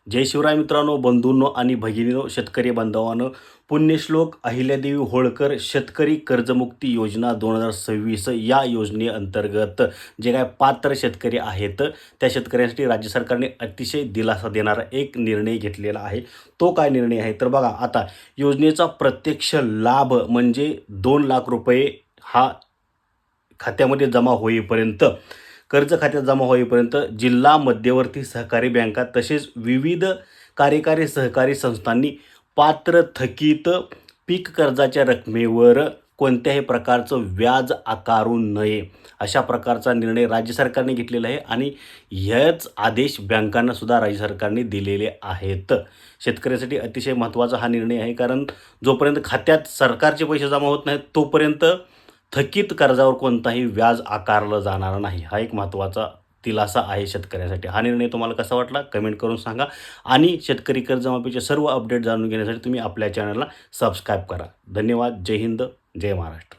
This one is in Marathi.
जय शिवराय मित्रांनो, बंधूंनो आणि भगिनींनो, शेतकरी बांधवांनो, पुण्यश्लोक अहिल्यादेवी होळकर शेतकरी कर्जमुक्ती योजना 2026 या योजनेअंतर्गत जे काय पात्र शेतकरी आहेत त्या शेतकऱ्यांसाठी राज्य सरकारने अतिशय दिलासा देणारा एक निर्णय घेतलेला आहे. तो काय निर्णय आहे तर बघा, आता योजनेचा प्रत्यक्ष लाभ म्हणजे 2 लाख रुपये हा खात्यामध्ये जमा होईपर्यंत, कर्ज खात्यात जमा होईपर्यंत जिल्हा मध्यवर्ती सहकारी बँका तसेच विविध कार्यकारी सहकारी संस्थांनी पात्र थकीत पीक कर्जाच्या रकमेवर कोणत्याही प्रकारचं व्याज आकारू नये, अशा प्रकारचा निर्णय राज्य सरकारने घेतलेला आहे आणि हेच आदेश बँकांना सुद्धा राज्य सरकारने दिलेले आहेत. शेतकऱ्यासाठी अतिशय महत्त्वाचा हा निर्णय आहे, कारण जोपर्यंत खात्यात सरकारचे पैसे जमा होत नाहीत तोपर्यंत थकीत कर्जावर कोणताही व्याज आकारलं जाणार नाही. हा एक महत्त्वाचा दिलासा आहे शेतकऱ्यासाठी. हा निर्णय तुम्हाला कसा वाटला कमेंट करून सांगा आणि शेतकरी कर्जमाफीचे सर्व अपडेट जाणून घेण्यासाठी तुम्ही आपल्या चॅनलला सबस्क्राईब करा. धन्यवाद. जय हिंद, जय महाराष्ट्र.